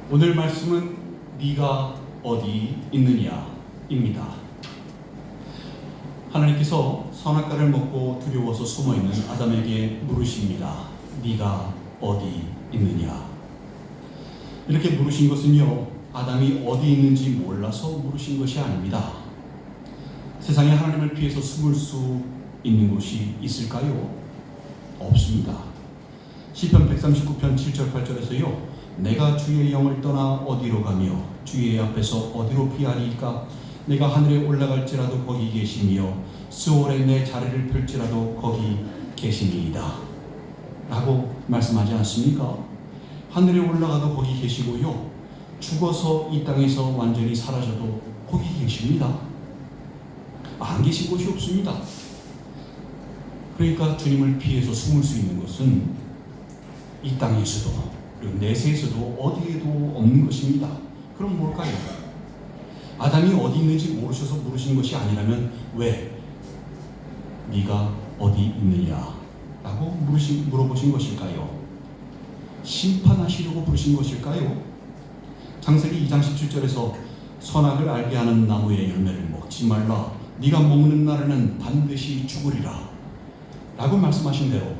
오늘 말씀은 네가 어디 있느냐입니다. 하나님께서 선악과를 먹고 두려워서 숨어있는 아담에게 물으십니다. 네가 어디 있느냐? 이렇게 물으신 것은요, 아담이 어디 있는지 몰라서 물으신 것이 아닙니다. 세상에 하나님을 피해서 숨을 수 있는 곳이 있을까요? 없습니다. 시편 139편 7절 8절에서요, 내가 주의 영을 떠나 어디로 가며 주의 앞에서 어디로 피하리까? 내가 하늘에 올라갈지라도 거기 계시며 스올에 내 자리를 펼지라도 거기 계시니이다 라고 말씀하지 않습니까? 하늘에 올라가도 거기 계시고요, 죽어서 이 땅에서 완전히 사라져도 거기 계십니다. 안 계신 곳이 없습니다. 그러니까 주님을 피해서 숨을 수 있는 것은 이 땅에서도 그리고 내세에서도 어디에도 없는 것입니다. 그럼 뭘까요? 아담이 어디 있는지 모르셔서 물으신 것이 아니라면 왜 네가 어디 있느냐 라고 물어보신 것일까요? 심판하시려고 부르신 것일까요? 창세기 2장 17절에서 선악을 알게 하는 나무의 열매를 먹지 말라, 네가 먹는 날에는 반드시 죽으리라 라고 말씀하신 대로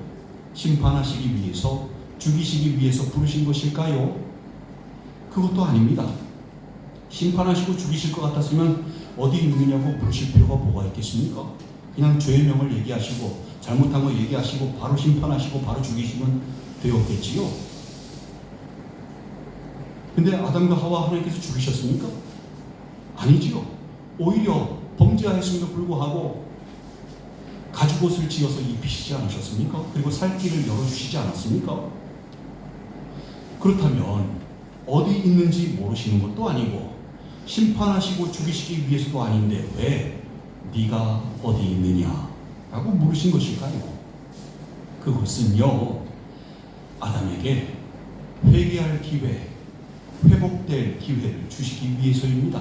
심판하시기 위해서, 죽이시기 위해서 부르신 것일까요? 그것도 아닙니다. 심판하시고 죽이실 것 같았으면 어디 있느냐고 부르실 필요가 뭐가 있겠습니까? 그냥 죄의 명을 얘기하시고 잘못한 거 얘기하시고 바로 심판하시고 바로 죽이시면 되었겠지요. 근데 아담과 하와 하나님께서 죽이셨습니까? 아니지요. 오히려 범죄하였음에도 불구하고 가죽옷을 지어서 입히시지 않으셨습니까? 그리고 살 길을 열어주시지 않았습니까? 그렇다면 어디 있는지 모르시는 것도 아니고 심판하시고 죽이시기 위해서도 아닌데 왜 네가 어디 있느냐 라고 물으신 것일까요? 그것은요, 아담에게 회개할 기회, 회복될 기회를 주시기 위해서입니다.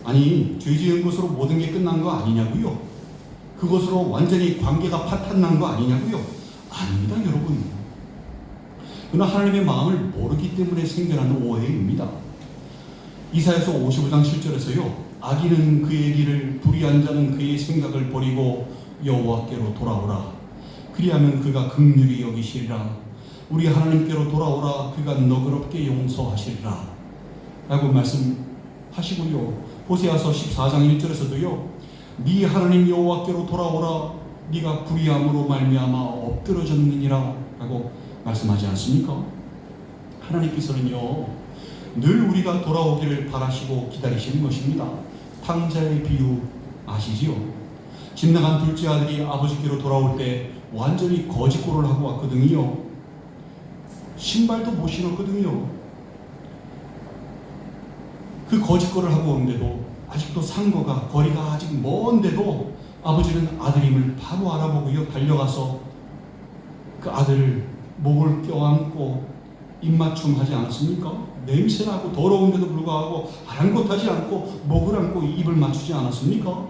아니, 죄 지은 것으로 모든 게 끝난 거 아니냐고요? 그것으로 완전히 관계가 파탄난 거 아니냐고요? 아닙니다, 여러분. 그러나 하나님의 마음을 모르기 때문에 생겨나는 오해입니다. 이사야서 55장 7절에서요, 악인은 그의 길을, 불의한 자는 그의 생각을 버리고 여호와께로 돌아오라. 그리하면 그가 긍휼히 여기시리라. 우리 하나님께로 돌아오라. 그가 너그럽게 용서하시리라 라고 말씀하시고요, 호세아서 14장 1절에서도요, 네 하나님 여호와께로 돌아오라. 네가 불의함으로 말미암아 엎드러졌느니라 라고 말씀하지 않습니까? 하나님께서는요, 늘 우리가 돌아오기를 바라시고 기다리시는 것입니다. 탕자의 비유 아시지요? 집 나간 둘째 아들이 아버지께로 돌아올 때 완전히 거짓골을 하고 왔거든요. 신발도 못 신었거든요. 그 거짓골을 하고 오는데도 아직도 상거가 거리가 아직 먼데도 아버지는 아들임을 바로 알아보고요, 달려가서 그 아들을 목을 껴안고 입맞춤 하지 않았습니까? 냄새나고 더러운데도 불구하고 아랑곳하지 않고 목을 안고 입을 맞추지 않았습니까?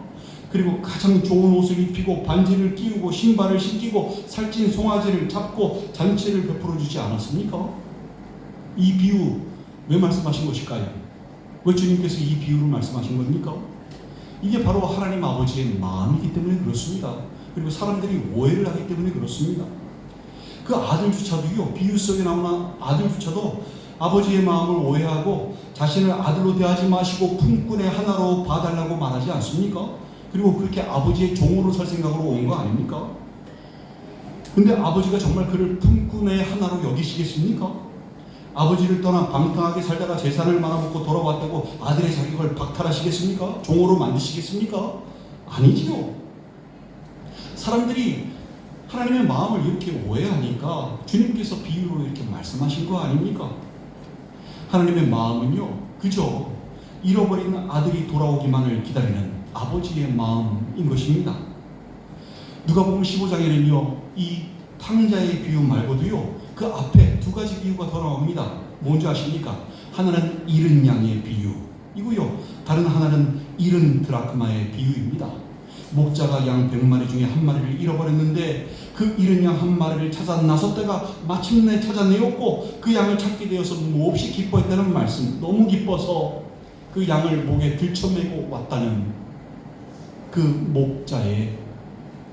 그리고 가장 좋은 옷을 입히고 반지를 끼우고 신발을 신기고 살찐 송아지를 잡고 잔치를 베풀어 주지 않았습니까? 이 비유 왜 말씀하신 것일까요? 왜 주님께서 이 비유를 말씀하신 겁니까? 이게 바로 하나님 아버지의 마음이기 때문에 그렇습니다. 그리고 사람들이 오해를 하기 때문에 그렇습니다. 그 아들조차도요, 비유 속에 나오는 아들조차도 아버지의 마음을 오해하고 자신을 아들로 대하지 마시고 품꾼의 하나로 봐달라고 말하지 않습니까? 그리고 그렇게 아버지의 종으로 살 생각으로 온 거 아닙니까? 근데 아버지가 정말 그를 품꾼의 하나로 여기시겠습니까? 아버지를 떠나 방탕하게 살다가 재산을 말아먹고 돌아왔다고 아들의 자격을 박탈하시겠습니까? 종으로 만드시겠습니까? 아니지요. 사람들이 하나님의 마음을 이렇게 오해하니까 주님께서 비유로 이렇게 말씀하신 거 아닙니까? 하나님의 마음은요, 그저 잃어버린 아들이 돌아오기만을 기다리는 아버지의 마음인 것입니다. 누가복음 15장에는요, 이 탕자의 비유 말고도요, 그 앞에 두 가지 비유가 더 나옵니다. 뭔지 아십니까? 하나는 잃은 양의 비유이고요, 다른 하나는 잃은 드라크마의 비유입니다. 목자가 양 100마리 중에 한 마리를 잃어버렸는데 그 잃은 양 한 마리를 찾아 나섰다가 마침내 찾아내었고 그 양을 찾게 되어서 몹시 기뻐했다는 말씀. 너무 기뻐서 그 양을 목에 들쳐매고 왔다는 그 목자에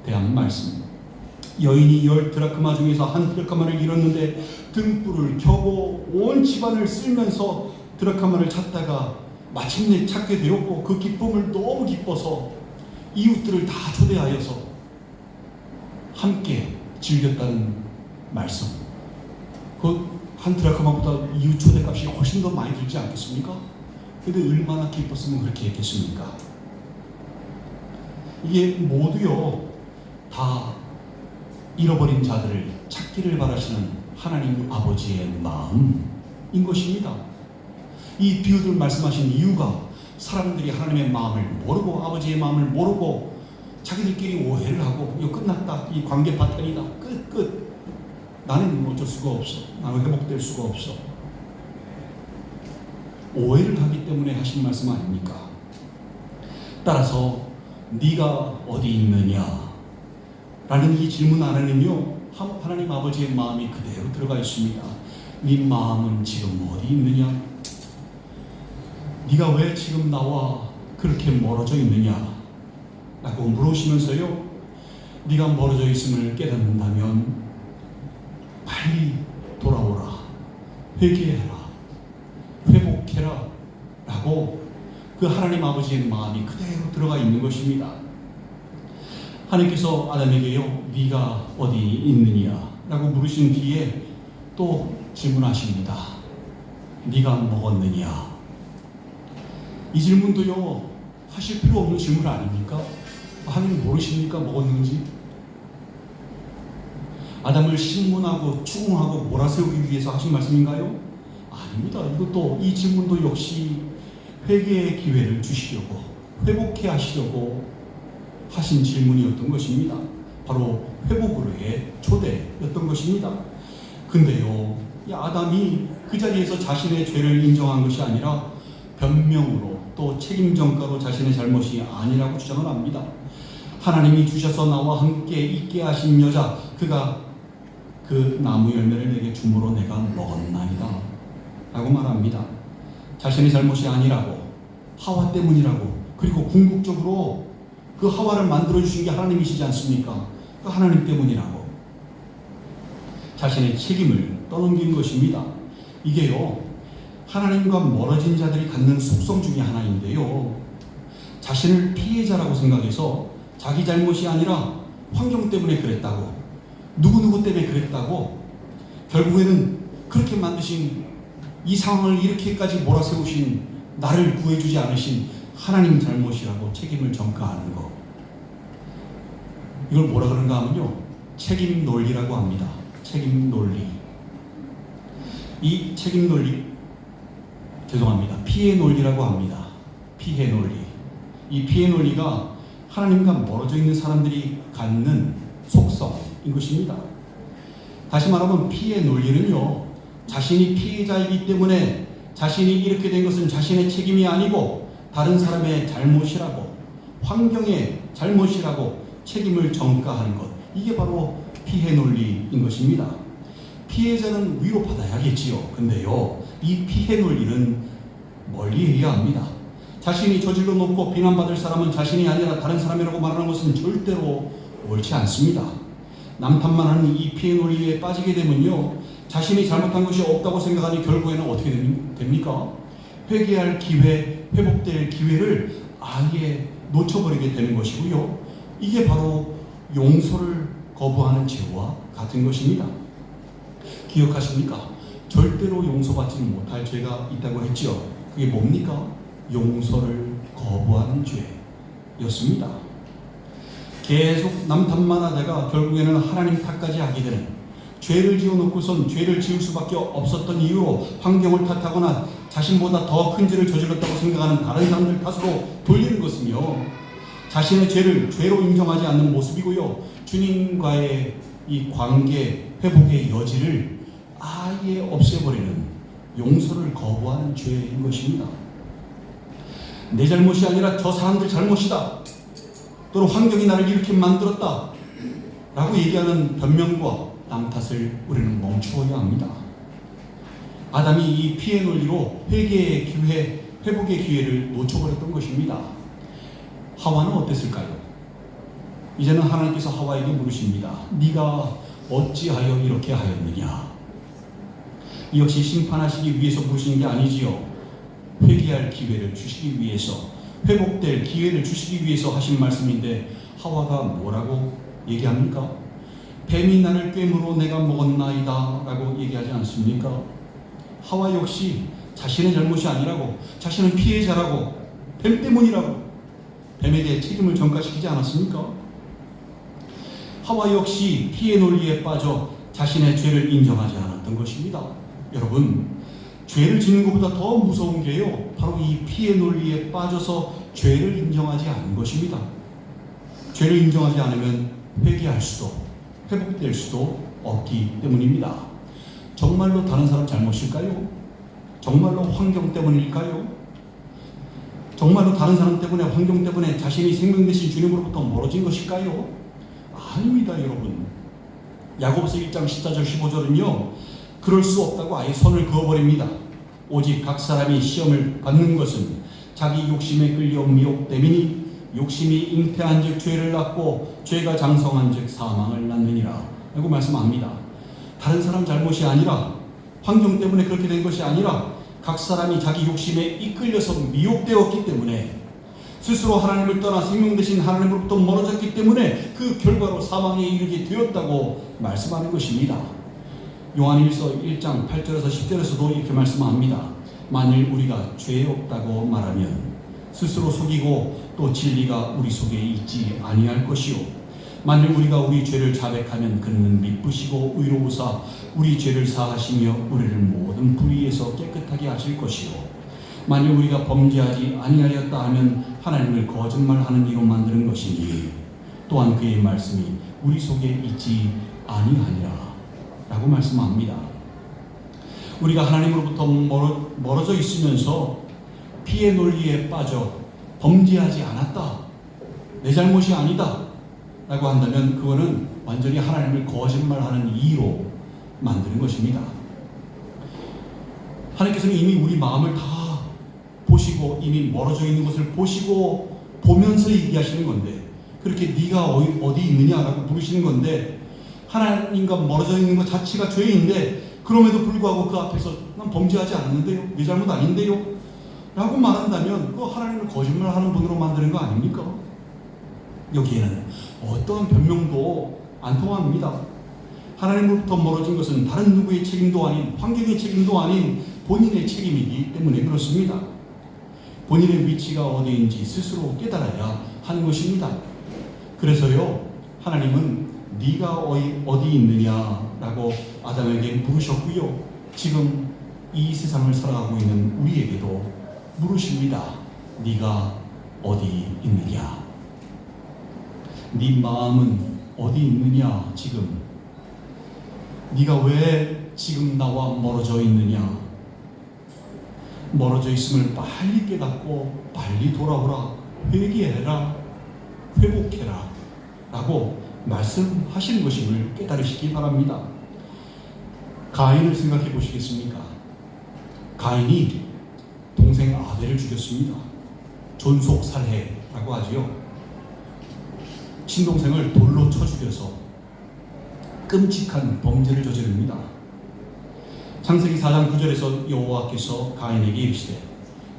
대한 말씀. 여인이 10드라크마 중에서 1드라크마를 잃었는데 등불을 켜고 온 집안을 쓸면서 드라크마를 찾다가 마침내 찾게 되었고 그 기쁨을 너무 기뻐서 이웃들을 다 초대하여서 함께 즐겼다는 말씀. 그 한 드라크마보다 이웃 초대값이 훨씬 더 많이 들지 않겠습니까? 근데 얼마나 기뻤으면 그렇게 했겠습니까? 이게 모두요 다 잃어버린 자들을 찾기를 바라시는 하나님 아버지의 마음인 것입니다. 이 비유들 말씀하신 이유가 사람들이 하나님의 마음을 모르고 아버지의 마음을 모르고 자기들끼리 오해를 하고 이거 끝났다, 이 관계 파탄이다, 끝. 나는 어쩔 수가 없어, 나는 회복될 수가 없어. 오해를 하기 때문에 하신 말씀 아닙니까? 따라서 네가 어디 있느냐 라는 이 질문 안에는요 하나님 아버지의 마음이 그대로 들어가 있습니다. 네 마음은 지금 어디 있느냐? 네가 왜 지금 나와 그렇게 멀어져 있느냐? 라고 물으시면서요 네가 멀어져 있음을 깨닫는다면 빨리 돌아오라, 회개해라, 회복해라 라고 그 하나님 아버지의 마음이 그대로 들어가 있는 것입니다. 하나님께서 아담에게요 네가 어디 있느냐 라고 물으신 뒤에 또 질문하십니다. 네가 먹었느냐? 이 질문도요 하실 필요 없는 질문 아닙니까? 하나님 모르십니까 먹었는지? 아담을 신문하고 추궁하고 몰아세우기 위해서 하신 말씀인가요? 아닙니다. 이것도 이 질문도 역시 회개의 기회를 주시려고, 회복해 하시려고 하신 질문이었던 것입니다. 바로 회복으로의 초대였던 것입니다. 근데요 이 아담이 그 자리에서 자신의 죄를 인정한 것이 아니라 변명으로 또 책임 전가로 자신의 잘못이 아니라고 주장을 합니다. 하나님이 주셔서 나와 함께 있게 하신 여자, 그가 그 나무 열매를 내게 주므로 내가 먹었나이다 라고 말합니다. 자신의 잘못이 아니라고, 하와 때문이라고, 그리고 궁극적으로 그 하와를 만들어주신 게 하나님이시지 않습니까? 그 하나님 때문이라고 자신의 책임을 떠넘긴 것입니다. 이게요 하나님과 멀어진 자들이 갖는 속성 중에 하나인데요 자신을 피해자라고 생각해서 자기 잘못이 아니라 환경 때문에 그랬다고, 누구누구 때문에 그랬다고, 결국에는 그렇게 만드신 이 상황을 이렇게까지 몰아세우신 나를 구해주지 않으신 하나님 잘못이라고 책임을 전가하는 것, 이걸 뭐라 그런가 하면요 책임 논리라고 합니다. 책임 논리. 이 책임 논리, 죄송합니다, 피해 논리라고 합니다. 피해 논리. 이 피해 논리가 하나님과 멀어져 있는 사람들이 갖는 속성인 것입니다. 다시 말하면 피해 논리는요 자신이 피해자이기 때문에 자신이 이렇게 된 것은 자신의 책임이 아니고 다른 사람의 잘못이라고, 환경의 잘못이라고 책임을 전가하는 것, 이게 바로 피해 논리인 것입니다. 피해자는 위로받아야겠지요. 근데요 이 피해 논리는 멀리해야 합니다. 자신이 저질러 놓고 비난받을 사람은 자신이 아니라 다른 사람이라고 말하는 것은 절대로 옳지 않습니다. 남탓만 하는 이 피해 논리에 빠지게 되면요 자신이 잘못한 것이 없다고 생각하니 결국에는 어떻게 됩니까? 회개할 기회, 회복될 기회를 아예 놓쳐버리게 되는 것이고요 이게 바로 용서를 거부하는 죄와 같은 것입니다. 기억하십니까? 절대로 용서받지 못할 죄가 있다고 했죠. 그게 뭡니까? 용서를 거부하는 죄였습니다. 계속 남탓만 하다가 결국에는 하나님 탓까지 하게 되는, 죄를 지어놓고선 죄를 지을 수밖에 없었던 이유로 환경을 탓하거나 자신보다 더 큰 죄를 저질렀다고 생각하는 다른 사람들 탓으로 돌리는 것은요 자신의 죄를 죄로 인정하지 않는 모습이고요 주님과의 이 관계 회복의 여지를 아예 없애버리는, 용서를 거부하는 죄인 것입니다. 내 잘못이 아니라 저 사람들 잘못이다 또는 환경이 나를 이렇게 만들었다 라고 얘기하는 변명과 남 탓을 우리는 멈추어야 합니다. 아담이 이 피해 논리로 회개의 기회, 회복의 기회를 놓쳐버렸던 것입니다. 하와는 어땠을까요? 이제는 하나님께서 하와에게 물으십니다. 네가 어찌하여 이렇게 하였느냐? 이 역시 심판하시기 위해서 물으시는 게 아니지요. 회개할 기회를 주시기 위해서, 회복될 기회를 주시기 위해서 하신 말씀인데 하와가 뭐라고 얘기합니까? 뱀이 나를 꿰물어 내가 먹었나이다 라고 얘기하지 않습니까? 하와 역시 자신의 잘못이 아니라고, 자신은 피해자라고, 뱀 때문이라고 뱀에게 책임을 전가시키지 않았습니까? 하와 역시 피해 논리에 빠져 자신의 죄를 인정하지 않았던 것입니다. 여러분, 죄를 짓는 것보다 더 무서운 게요, 바로 이 피해 논리에 빠져서 죄를 인정하지 않은 것입니다. 죄를 인정하지 않으면 회개할 수도, 회복될 수도 없기 때문입니다. 정말로 다른 사람 잘못일까요? 정말로 환경 때문일까요? 정말로 다른 사람 때문에, 환경 때문에 자신이 생명 되신 주님으로부터 멀어진 것일까요? 아닙니다, 여러분. 야고보서 1장 14절 15절은요, 그럴 수 없다고 아예 선을 그어버립니다. 오직 각 사람이 시험을 받는 것은 자기 욕심에 끌려 미혹됨이니 욕심이 잉태한 즉 죄를 낳고 죄가 장성한 즉 사망을 낳느니라 라고 말씀합니다. 다른 사람 잘못이 아니라, 환경 때문에 그렇게 된 것이 아니라 각 사람이 자기 욕심에 이끌려서 미혹되었기 때문에, 스스로 하나님을 떠나 생명 되신 하나님으로부터 멀어졌기 때문에 그 결과로 사망에 이르게 되었다고 말씀하는 것입니다. 요한일서 1장 8절에서 10절에서도 이렇게 말씀합니다. 만일 우리가 죄 없다고 말하면 스스로 속이고 또 진리가 우리 속에 있지 아니할 것이요, 만일 우리가 우리 죄를 자백하면 그는 미쁘시고 의로우사 우리 죄를 사하시며 우리를 모든 불의에서 깨끗하게 하실 것이요, 만일 우리가 범죄하지 아니하였다 하면 하나님을 거짓말하는 이로 만드는 것이니 또한 그의 말씀이 우리 속에 있지 아니하니라 라고 말씀합니다. 우리가 하나님으로부터 멀어져 있으면서 피해 논리에 빠져 범죄하지 않았다, 내 잘못이 아니다 라고 한다면 그거는 완전히 하나님을 거짓말하는 이로 만드는 것입니다. 하나님께서는 이미 우리 마음을 다 보시고, 이미 멀어져 있는 것을 보시고 보면서 얘기하시는 건데, 그렇게 네가 어디 있느냐라고 물으시는 건데, 하나님과 멀어져 있는 것 자체가 죄인데 그럼에도 불구하고 그 앞에서 난 범죄하지 않았는데요, 내 잘못 아닌데요 라고 말한다면 그 하나님을 거짓말하는 분으로 만드는 거 아닙니까? 여기에는 어떠한 변명도 안 통합니다. 하나님으로부터 멀어진 것은 다른 누구의 책임도 아닌, 환경의 책임도 아닌 본인의 책임이기 때문에 그렇습니다. 본인의 위치가 어디인지 스스로 깨달아야 하는 것입니다. 그래서요, 하나님은 네가 어디 있느냐라고 아담에게 물으셨고요, 지금 이 세상을 살아가고 있는 우리에게도 물으십니다. 네가 어디 있느냐? 네 마음은 어디 있느냐? 지금 네가 왜 지금 나와 멀어져 있느냐? 멀어져 있음을 빨리 깨닫고 빨리 돌아오라, 회개해라, 회복해라 라고 말씀하시는 것임을 깨달으시기 바랍니다. 가인을 생각해 보시겠습니까? 가인이 동생 아벨을 죽였습니다. 존속살해라고 하지요. 친동생을 돌로 쳐 죽여서 끔찍한 범죄를 저지릅니다. 창세기 4장 9절에서 여호와께서 가인에게 이르시되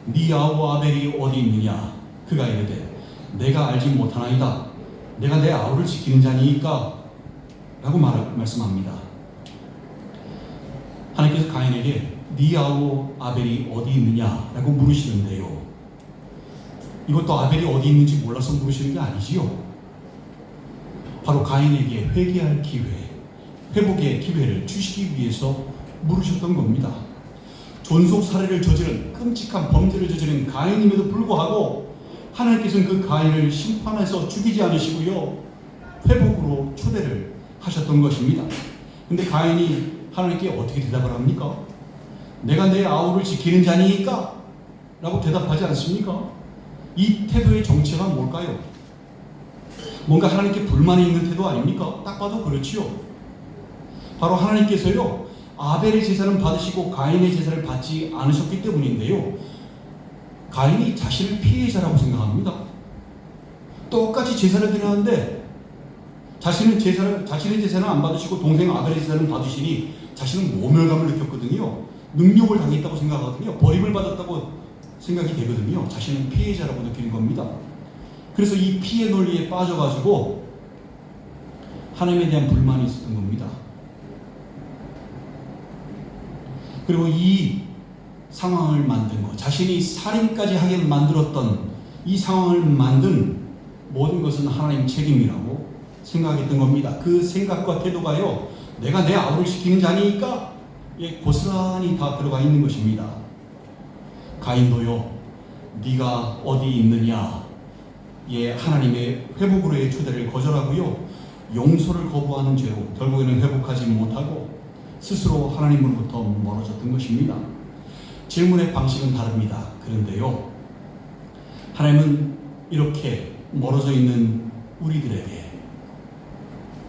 네 아우 아벨이 어디 있느냐? 그가 이르되 내가 알지 못하나이다. 내가 내 아우를 지키는 자니까 라고 말씀합니다. 하나님께서 가인에게 네 아우 아벨이 어디 있느냐 라고 물으시는데요, 이것도 아벨이 어디 있는지 몰라서 물으시는 게 아니지요. 바로 가인에게 회개할 기회, 회복의 기회를 주시기 위해서 물으셨던 겁니다. 존속 살해를 저지른, 끔찍한 범죄를 저지른 가인임에도 불구하고 하나님께서는 그 가인을 심판해서 죽이지 않으시고요, 회복으로 초대를 하셨던 것입니다. 근데 가인이 하나님께 어떻게 대답을 합니까? 내가 내 아우를 지키는 자니까 라고 대답하지 않습니까? 이 태도의 정체가 뭘까요? 뭔가 하나님께 불만이 있는 태도 아닙니까? 딱 봐도 그렇지요. 바로 하나님께서요, 아벨의 제사는 받으시고 가인의 제사를 받지 않으셨기 때문인데요, 가인이 자신을 피해자라고 생각합니다. 똑같이 제사를 드렸는데 자신의 제사는 안 받으시고 동생 아벨의 제사는 받으시니 자신은 모멸감을 느꼈거든요. 능욕을 당했다고 생각하거든요. 버림을 받았다고 생각이 되거든요. 자신은 피해자라고 느끼는 겁니다. 그래서 이 피해 논리에 빠져가지고 하나님에 대한 불만이 있었던 겁니다. 그리고 이 상황을 만든 것, 자신이 살인까지 하게 만들었던 이 상황을 만든 모든 것은 하나님 책임이라고 생각했던 겁니다. 그 생각과 태도가요, 내가 내 아우를 시키는 자니까 고스란히 다 들어가 있는 것입니다. 가인도요, 네가 어디 있느냐, 하나님의 회복으로의 초대를 거절하고요, 용서를 거부하는 죄로 결국에는 회복하지 못하고 스스로 하나님으로부터 멀어졌던 것입니다. 질문의 방식은 다릅니다. 그런데요, 하나님은 이렇게 멀어져 있는 우리들에게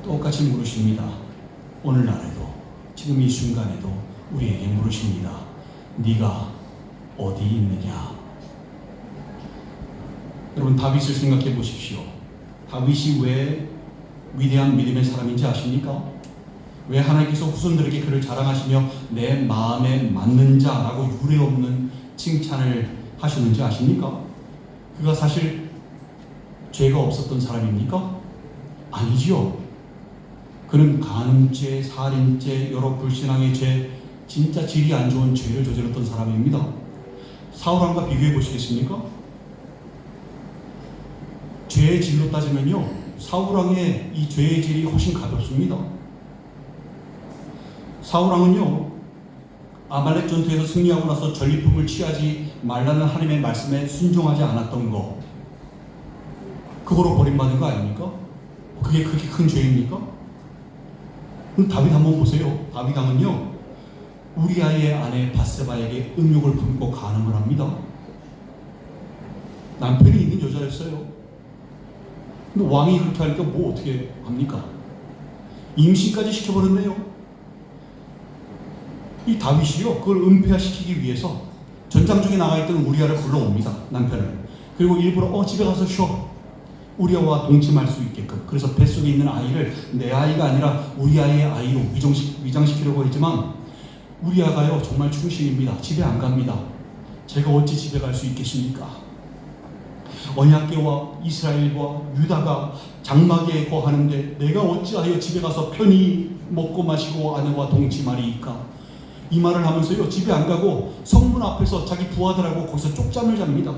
똑같이 물으십니다. 오늘날에도, 지금 이 순간에도 우리에게 물으십니다. 네가 어디 있느냐? 여러분, 다윗을 생각해 보십시오. 다윗이 왜 위대한 믿음의 사람인지 아십니까? 왜 하나님께서 후손들에게 그를 자랑하시며 내 마음에 맞는 자라고 유례없는 칭찬을 하시는지 아십니까? 그가 사실 죄가 없었던 사람입니까? 아니지요. 그는 간음죄, 살인죄, 여러 불신앙의 죄, 진짜 질이 안 좋은 죄를 저질렀던 사람입니다. 사울왕과 비교해 보시겠습니까? 죄의 질로 따지면요, 사울왕의 이 죄의 질이 훨씬 가볍습니다. 사울왕은요, 아말렉 전투에서 승리하고 나서 전리품을 취하지 말라는 하나님의 말씀에 순종하지 않았던 거, 그거로 버림받은 거 아닙니까? 그게 그렇게 큰 죄입니까? 그럼 다윗 한번 보세요. 다윗 왕은요, 우리아의 아내 밧세바에게 음욕을 품고 간음을 합니다. 남편이 있는 여자였어요. 근데 왕이 그렇게 하니까 뭐 어떻게 합니까? 임신까지 시켜버렸네요. 이 다윗이요, 그걸 은폐시키기 위해서 전장 중에 나가 있던 우리아를 불러옵니다. 남편을. 그리고 일부러 집에 가서 쉬어. 우리아와 동침할 수 있게끔. 그래서 뱃속에 있는 아이를 내 아이가 아니라 우리아의 아이로 위장시키려고 했지만, 우리아가요 정말 충신입니다. 집에 안 갑니다. 제가 어찌 집에 갈 수 있겠습니까? 언약궤와 이스라엘과 유다가 장막에 거하는데 내가 어찌하여 집에 가서 편히 먹고 마시고 아내와 동침하리이까? 이 말을 하면서요, 집에 안 가고 성문 앞에서 자기 부하들하고 거기서 쪽잠을 잡니다.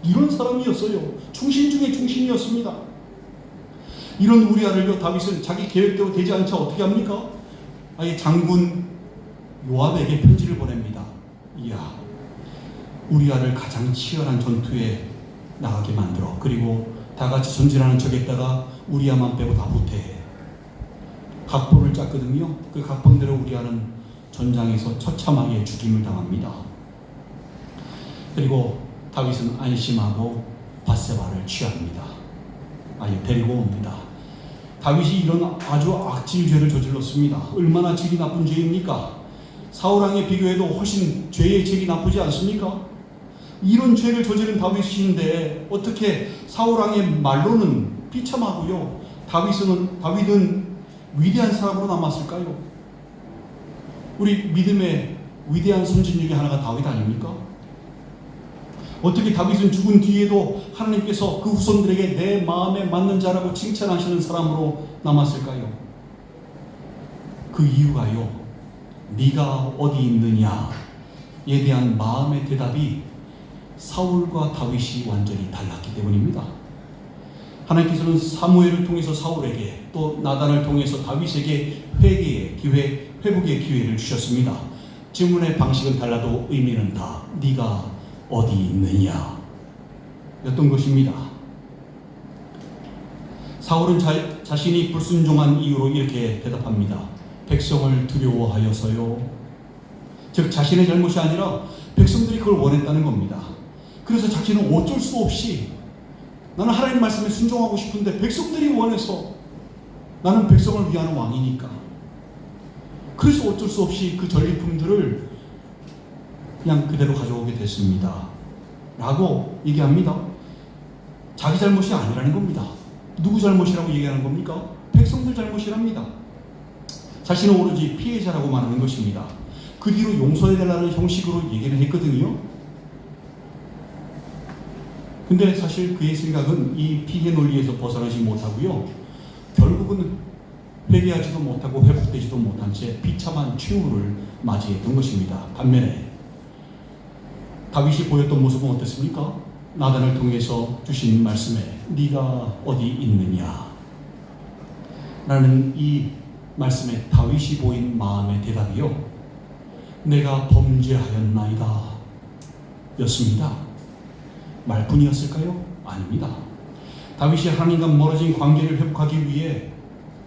이런 사람이었어요. 충신 중에 충신이었습니다. 이런 우리아를요, 다윗은 자기 계획대로 되지 않자 어떻게 합니까? 아예 장군 요압에게 편지를 보냅니다. 이야, 우리아를 가장 치열한 전투에 나가게 만들어. 그리고 다 같이 전진하는 척에다가 우리아만 빼고 다 후퇴해. 각본을 짰거든요. 그 각본대로 우리아는 전장에서 처참하게 죽임을 당합니다. 그리고 다윗은 안심하고 밧세바를 취합니다. 아예 데리고 옵니다. 다윗이 이런 아주 악질죄를 저질렀습니다. 얼마나 질이 나쁜 죄입니까? 사울왕에 비교해도 훨씬 죄의 질이 나쁘지 않습니까? 이런 죄를 저지른 다윗인데 어떻게 사울왕의 말로는 비참하고요, 다윗은 위대한 사람으로 남았을까요? 우리 믿음의 위대한 선진 중에 하나가 다윗 아닙니까? 어떻게 다윗은 죽은 뒤에도 하나님께서 그 후손들에게 내 마음에 맞는 자라고 칭찬하시는 사람으로 남았을까요? 그 이유가요, 네가 어디 있느냐에 대한 마음의 대답이 사울과 다윗이 완전히 달랐기 때문입니다. 하나님께서는 사무엘을 통해서 사울에게, 또 나단을 통해서 다윗에게 회개의 기회, 회복의 기회를 주셨습니다. 질문의 방식은 달라도 의미는 다 네가 어디 있느냐 였던 것입니다. 사울은 자신이 불순종한 이유로 이렇게 대답합니다. 백성을 두려워하여서요. 즉 자신의 잘못이 아니라 백성들이 그걸 원했다는 겁니다. 그래서 자신은 어쩔 수 없이 나는 하나님 말씀에 순종하고 싶은데 백성들이 원해서, 나는 백성을 위하는 왕이니까. 그래서 어쩔 수 없이 그 전리품들을 그냥 그대로 가져오게 됐습니다 라고 얘기합니다. 자기 잘못이 아니라는 겁니다. 누구 잘못이라고 얘기하는 겁니까? 백성들 잘못이랍니다. 자신은 오로지 피해자라고 말하는 것입니다. 그 뒤로 용서해달라는 형식으로 얘기를 했거든요. 근데 사실 그의 생각은 이 피해 논리에서 벗어나지 못하고요, 결국은 회개하지도 못하고 회복되지도 못한 채 비참한 최후를 맞이했던 것입니다. 반면에 다윗이 보였던 모습은 어땠습니까? 나단을 통해서 주신 말씀에 네가 어디 있느냐 라는 이 말씀에 다윗이 보인 마음의 대답이요, 내가 범죄하였나이다 였습니다. 말뿐이었을까요? 아닙니다. 다윗이 하나님과 멀어진 관계를 회복하기 위해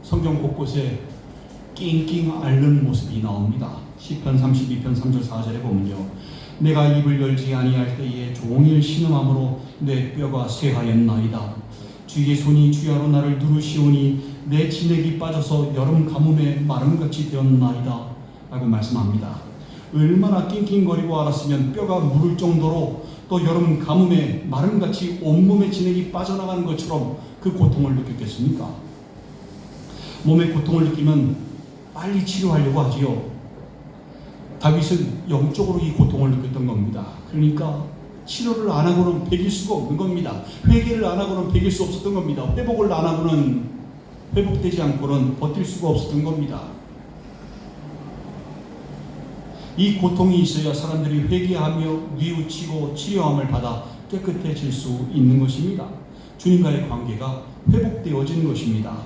성경 곳곳에 낑낑 앓는 모습이 나옵니다. 시편 32편 3절 4절에 보면요, 내가 입을 열지 아니할 때에 종일 신음함으로 내 뼈가 쇠하였나이다. 주의 손이 주야로 나를 누르시오니 내 진액이 빠져서 여름 가뭄에 마름같이 되었나이다 라고 말씀합니다. 얼마나 낑낑거리고 앓았으면 뼈가 무를 정도로 또 여름 가뭄에 마름같이 온몸에 진액이 빠져나가는 것처럼 그 고통을 느꼈겠습니까? 몸의 고통을 느끼면 빨리 치료하려고 하지요. 다윗은 영적으로 이 고통을 느꼈던 겁니다. 그러니까 치료를 안 하고는 배길 수가 없는 겁니다. 회개를 안 하고는 배길 수 없었던 겁니다. 회복을 안 하고는, 회복되지 않고는 버틸 수가 없었던 겁니다. 이 고통이 있어야 사람들이 회개하며 뉘우치고 치료함을 받아 깨끗해질 수 있는 것입니다. 주님과의 관계가 회복되어지는 것입니다.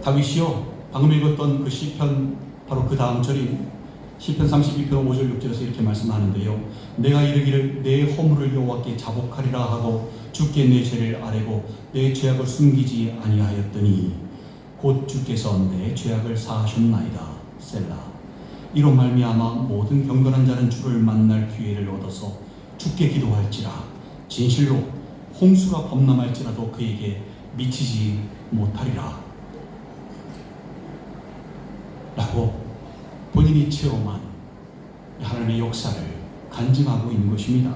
다윗이요, 방금 읽었던 그 시편 바로 그 다음 절인 시편 32편 5절 6절에서 이렇게 말씀하는데요, 내가 이르기를 내 허물을 여호와께 자복하리라 하고 주께 내 죄를 아뢰고 내 죄악을 숨기지 아니하였더니 곧 주께서 내 죄악을 사하셨나이다. 셀라. 이로 말미암아 모든 경건한 자는 주를 만날 기회를 얻어서 주께 기도할지라 진실로 홍수가 범람할지라도 그에게 미치지 못하리라 라고 본인이 체험한 하나님의 역사를 간증하고 있는 것입니다.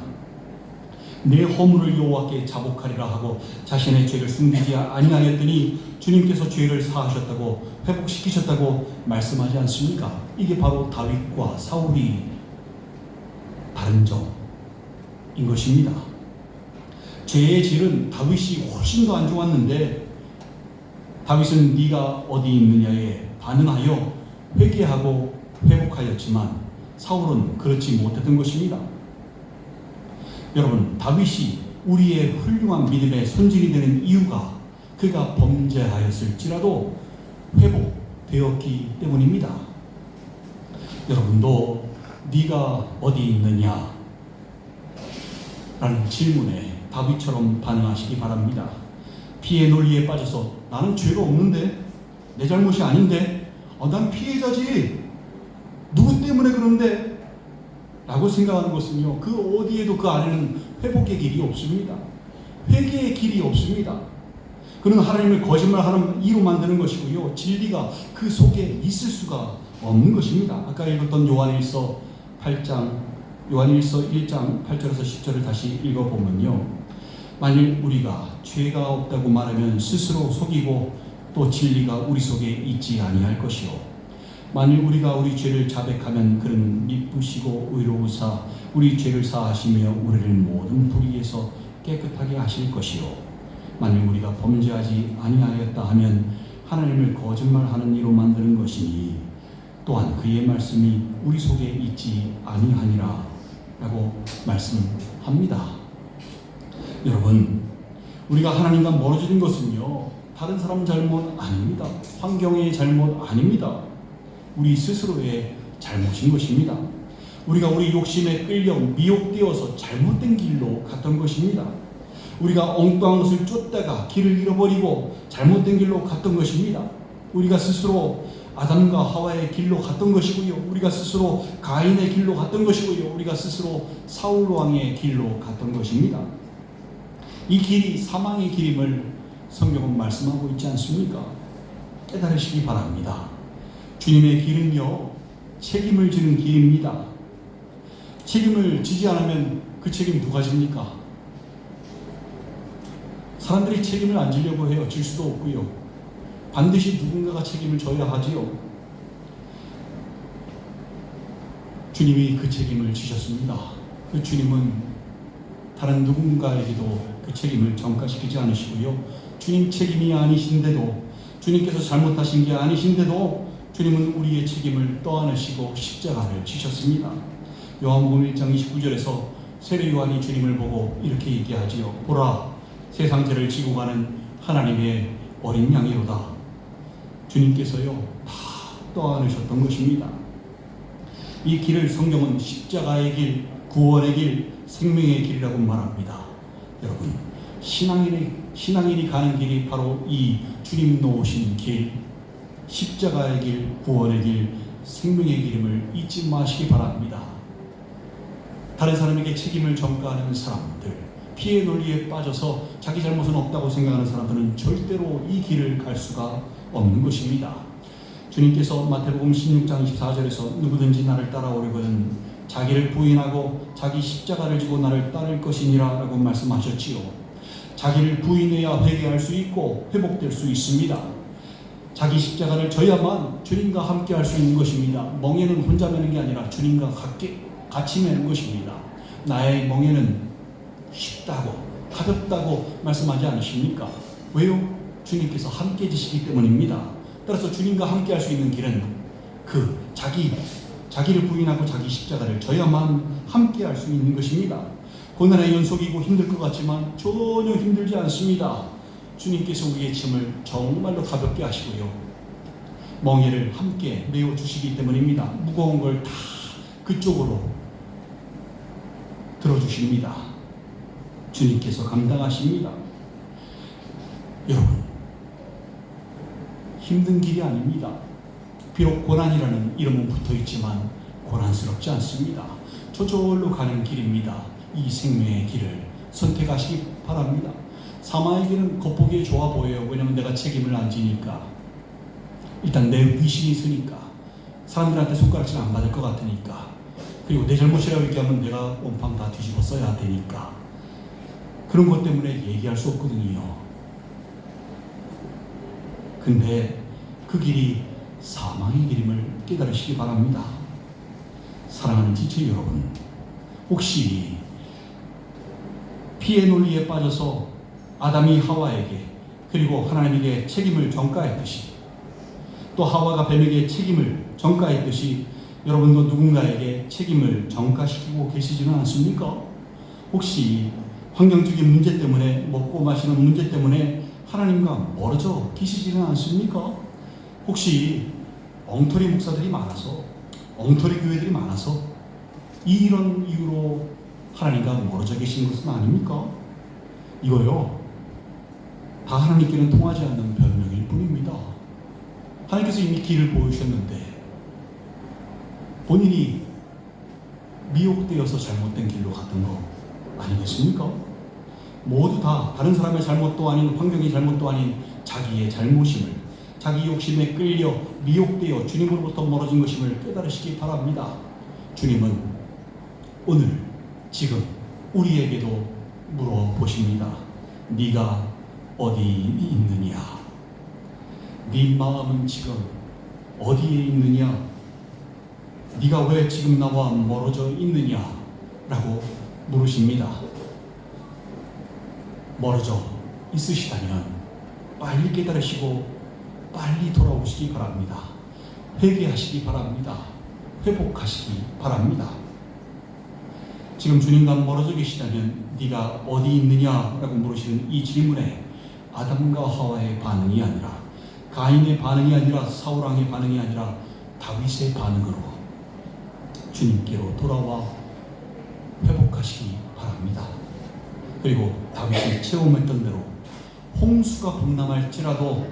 내 허물을 여호와께 자복하리라 하고 자신의 죄를 숨기지 아니하였더니 주님께서 죄를 사하셨다고 회복시키셨다고 말씀하지 않습니까? 이게 바로 다윗과 사울이 다른 점인 것입니다. 죄의 질은 다윗이 훨씬 더 안 좋았는데 다윗은 네가 어디 있느냐에 반응하여 회개하고 회복하였지만 사울은 그렇지 못했던 것입니다. 여러분, 다윗이 우리의 훌륭한 믿음의 손질이 되는 이유가 그가 범죄하였을지라도 회복되었기 때문입니다. 여러분도 네가 어디 있느냐 라는 질문에 다윗처럼 반응하시기 바랍니다. 피해 논리에 빠져서 나는 죄가 없는데, 내 잘못이 아닌데, 난 피해자지, 누구 때문에 그런데 라고 생각하는 것은요, 그 어디에도 그 안에는 회복의 길이 없습니다. 회개의 길이 없습니다. 그는 하나님을 거짓말하는 이로 만드는 것이고요, 진리가 그 속에 있을 수가 없는 것입니다. 아까 읽었던 요한일서 1장 8절에서 10절을 다시 읽어보면요, 만일 우리가 죄가 없다고 말하면 스스로 속이고 또 진리가 우리 속에 있지 아니할 것이요, 만일 우리가 우리 죄를 자백하면 그는 미쁘시고 의로우사 우리 죄를 사하시며 우리를 모든 불의에서 깨끗하게 하실 것이요, 만일 우리가 범죄하지 아니하였다 하면 하나님을 거짓말하는 이로 만드는 것이니 또한 그의 말씀이 우리 속에 있지 아니하니라 라고 말씀합니다. 여러분, 우리가 하나님과 멀어지는 것은요, 다른 사람 잘못 아닙니다. 환경의 잘못 아닙니다. 우리 스스로의 잘못인 것입니다. 우리가 우리 욕심에 끌려 미혹되어서 잘못된 길로 갔던 것입니다. 우리가 엉뚱한 것을 쫓다가 길을 잃어버리고 잘못된 길로 갔던 것입니다. 우리가 스스로 아담과 하와의 길로 갔던 것이고요, 우리가 스스로 가인의 길로 갔던 것이고요, 우리가 스스로 사울 왕의 길로 갔던 것입니다. 이 길이 사망의 길임을 성경은 말씀하고 있지 않습니까? 깨달으시기 바랍니다. 주님의 길은요, 책임을 지는 길입니다. 책임을 지지 않으면 그 책임 누가 집니까? 사람들이 책임을 안 지려고 해요. 질 수도 없고요. 반드시 누군가가 책임을 져야 하지요. 주님이 그 책임을 지셨습니다. 그 주님은 다른 누군가에게도 그 책임을 전가시키지 않으시고요. 주님 책임이 아니신데도, 주님께서 잘못하신 게 아니신데도 주님은 우리의 책임을 떠안으시고 십자가를 지셨습니다. 요한복음 1장 29절에서 세례 요한이 주님을 보고 이렇게 얘기하지요. 보라, 세상 죄를 지고 가는 하나님의 어린 양이로다. 주님께서요, 다 떠안으셨던 것입니다. 이 길을 성경은 십자가의 길, 구원의 길, 생명의 길이라고 말합니다. 여러분, 신앙인이 가는 길이 바로 이 주님 놓으신 길, 십자가의 길, 구원의 길, 생명의 길임을 잊지 마시기 바랍니다. 다른 사람에게 책임을 전가하는 사람들, 피해 논리에 빠져서 자기 잘못은 없다고 생각하는 사람들은 절대로 이 길을 갈 수가 없는 것입니다. 주님께서 마태복음 16장 24절에서 누구든지 나를 따라오려거든 자기를 부인하고 자기 십자가를 지고 나를 따를 것이니라 라고 말씀하셨지요. 자기를 부인해야 회개할 수 있고 회복될 수 있습니다. 자기 십자가를 져야만 주님과 함께 할 수 있는 것입니다. 멍에는 혼자 매는 게 아니라 주님과 같이 매는 것입니다. 나의 멍에는 쉽다고 가볍다고 말씀하지 않으십니까? 왜요? 주님께서 함께 지시기 때문입니다. 따라서 주님과 함께 할 수 있는 길은 그 자기를 부인하고 자기 십자가를 져야만 함께 할 수 있는 것입니다. 고난의 연속이고 힘들 것 같지만 전혀 힘들지 않습니다. 주님께서 우리의 짐을 정말로 가볍게 하시고요. 멍에를 함께 메워 주시기 때문입니다. 무거운 걸 다 그쪽으로 들어주십니다. 주님께서 감당하십니다. 여러분, 힘든 길이 아닙니다. 비록 고난이라는 이름은 붙어있지만 고난스럽지 않습니다. 저절로 가는 길입니다. 이 생명의 길을 선택하시기 바랍니다. 사망의 길은 겉보기에 좋아 보여요. 왜냐하면 내가 책임을 안 지니까, 일단 내 위신이 있으니까, 사람들한테 손가락질 안 받을 것 같으니까, 그리고 내 잘못이라고 얘기하면 내가 온팡 다 뒤집어 써야 되니까, 그런 것 때문에 얘기할 수 없거든요. 근데 그 길이 사망의 길임을 깨달으시기 바랍니다. 사랑하는 지체 여러분, 혹시 피해 논리에 빠져서 아담이 하와에게 그리고 하나님에게 책임을 전가했듯이, 또 하와가 뱀에게 책임을 전가했듯이 여러분도 누군가에게 책임을 전가시키고 계시지는 않습니까? 혹시 환경적인 문제 때문에, 먹고 마시는 문제 때문에 하나님과 멀어져 계시지는 않습니까? 혹시 엉터리 목사들이 많아서, 엉터리 교회들이 많아서 이런 이유로 하나님과 멀어져 계신 것은 아닙니까? 이거요, 다 하나님께는 통하지 않는 변명일 뿐입니다. 하나님께서 이미 길을 보여주셨는데 본인이 미혹되어서 잘못된 길로 갔던 거 아니겠습니까? 모두 다 다른 사람의 잘못도 아닌, 환경의 잘못도 아닌 자기의 잘못임을, 자기 욕심에 끌려 미혹되어 주님으로부터 멀어진 것임을 깨달으시기 바랍니다. 주님은 오늘 지금 우리에게도 물어보십니다. 네가 어디 있느냐? 네 마음은 지금 어디에 있느냐? 네가 왜 지금 나와 멀어져 있느냐? 라고 물으십니다. 멀어져 있으시다면 빨리 깨달으시고 빨리 돌아오시기 바랍니다. 회개하시기 바랍니다. 회복하시기 바랍니다. 지금 주님과 멀어져 계시다면 네가 어디 있느냐라고 물으시는 이 질문에 아담과 하와의 반응이 아니라, 가인의 반응이 아니라, 사울왕의 반응이 아니라 다윗의 반응으로 주님께로 돌아와 회복하시기 바랍니다. 그리고 다윗이 체험했던 대로 홍수가 범람할지라도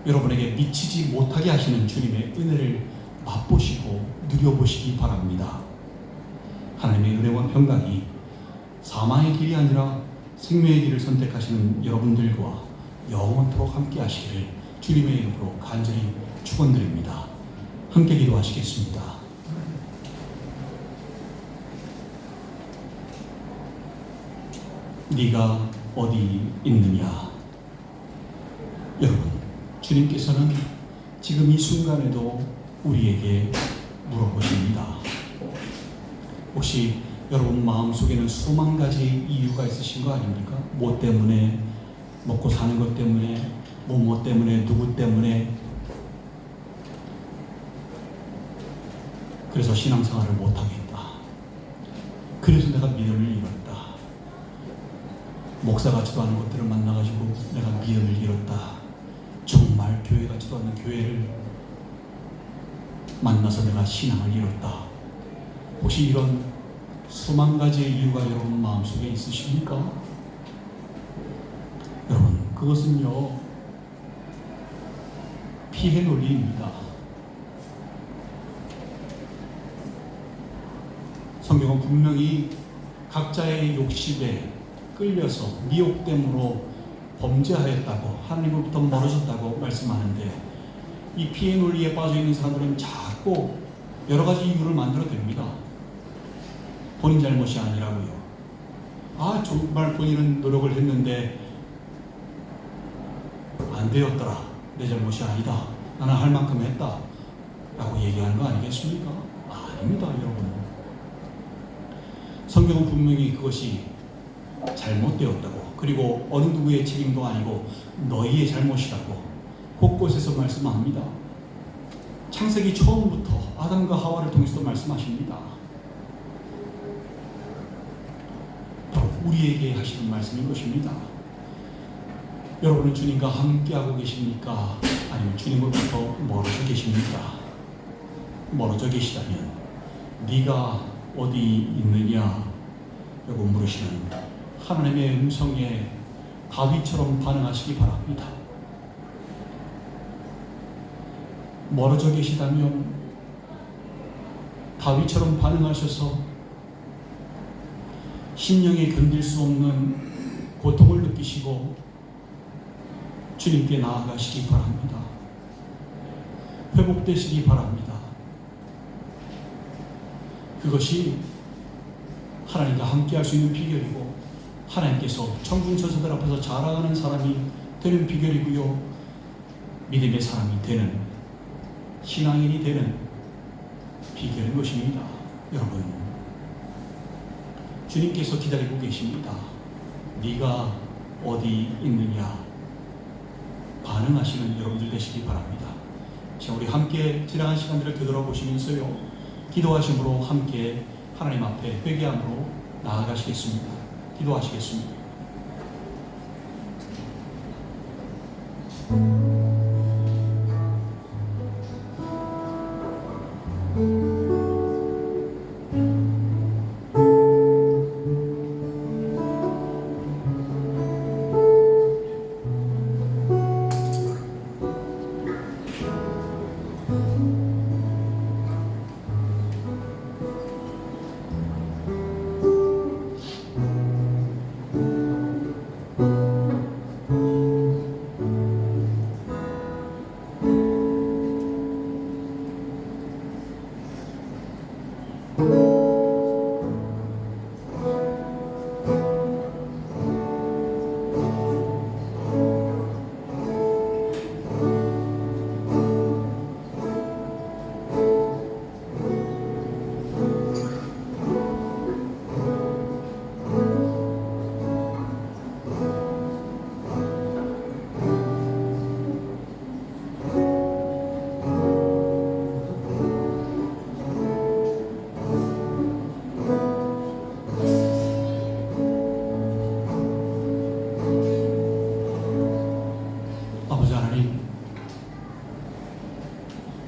여러분에게 미치지 못하게 하시는 주님의 은혜를 맛보시고 누려보시기 바랍니다. 하나님의 은혜와 평강이 사망의 길이 아니라 생명의 길을 선택하시는 여러분들과 영원토록 함께 하시기를 주님의 이름으로 간절히 축원드립니다. 함께 기도하시겠습니다. 네가 어디 있느냐? 여러분, 주님께서는 지금 이 순간에도 우리에게 물어보십니다. 혹시 여러분 마음속에는 수만 가지 이유가 있으신 거 아닙니까? 뭐 때문에, 먹고 사는 것 때문에, 뭐 때문에, 누구 때문에. 그래서 신앙생활을 못하겠다. 그래서 내가 믿음을 잃었다. 목사 같지도 않은 것들을 만나가지고 내가 믿음을 잃었다. 정말 교회 같지도 않은 교회를 만나서 내가 신앙을 잃었다. 혹시 이런 수만 가지의 이유가 여러분 마음속에 있으십니까? 여러분, 그것은요, 피해 논리입니다. 성경은 분명히 각자의 욕심에 끌려서 미혹됨으로 범죄하였다고, 하나님으로부터 멀어졌다고 말씀하는데, 이 피해 논리에 빠져 있는 사람들은 자꾸 여러 가지 이유를 만들어냅니다. 본인 잘못이 아니라고요. 정말 본인은 노력을 했는데 안 되었더라. 내 잘못이 아니다. 나는 할 만큼 했다. 라고 얘기하는 거 아니겠습니까? 아닙니다, 여러분. 성경은 분명히 그것이 잘못되었다고, 그리고 어느 누구의 책임도 아니고 너희의 잘못이라고 곳곳에서 말씀합니다. 창세기 처음부터 아담과 하와를 통해서도 말씀하십니다. 우리에게 하시는 말씀인 것입니다. 여러분은 주님과 함께하고 계십니까? 아니면 주님으로부터 멀어져 계십니까? 멀어져 계시다면 네가 어디 있느냐? 라고 물으시는 하나님의 음성에 다윗처럼 반응하시기 바랍니다. 멀어져 계시다면 다윗처럼 반응하셔서 심령에 견딜 수 없는 고통을 느끼시고 주님께 나아가시기 바랍니다. 회복되시기 바랍니다. 그것이 하나님과 함께 할 수 있는 비결이고, 하나님께서 청중처자들 앞에서 자랑하는 사람이 되는 비결이고요, 믿음의 사람이 되는, 신앙인이 되는 비결인 것입니다. 여러분, 주님께서 기다리고 계십니다. 네가 어디 있느냐? 반응하시는 여러분들 되시기 바랍니다. 자, 우리 함께 지나간 시간들을 되돌아보시면서요, 기도하심으로 함께 하나님 앞에 회개함으로 나아가시겠습니다. 기도하시겠습니다.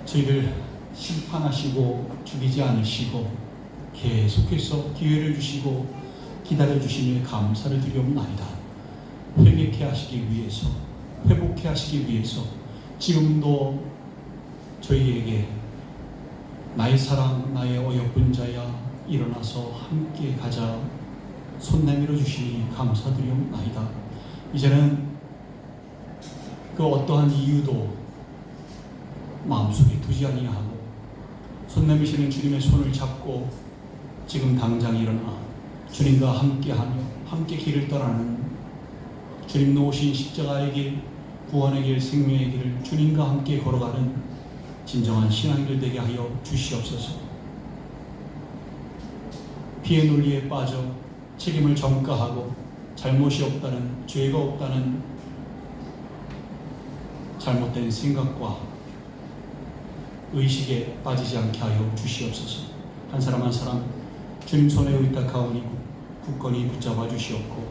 저희를 심판하시고 죽이지 않으시고 계속해서 기회를 주시고 기다려주시니 감사를 드리옵나이다. 회개케 하시기 위해서, 회복케 하시기 위해서 지금도 저희에게 나의 사랑, 나의 어여쁜 자야 일어나서 함께 가자 손 내밀어 주시니 감사드리옵나이다. 이제는 그 어떠한 이유도 마음속에 두지 아니하고 손 내미시는 주님의 손을 잡고 지금 당장 일어나 주님과 함께하며 함께 길을 떠나는 주님 놓으신 십자가의 길, 구원의 길, 생명의 길을 주님과 함께 걸어가는 진정한 신앙인들 되게 하여 주시옵소서. 피의 논리에 빠져 책임을 전가하고 잘못이 없다는, 죄가 없다는 잘못된 생각과 의식에 빠지지 않게 하여 주시옵소서. 한 사람 한 사람 주님 손에 의탁하오니 굳건히 붙잡아 주시옵고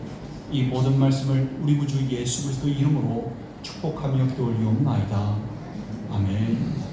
이 모든 말씀을 우리 구주 예수 그리스도 이름으로 축복하며 기도 올리옵나이다. 아멘.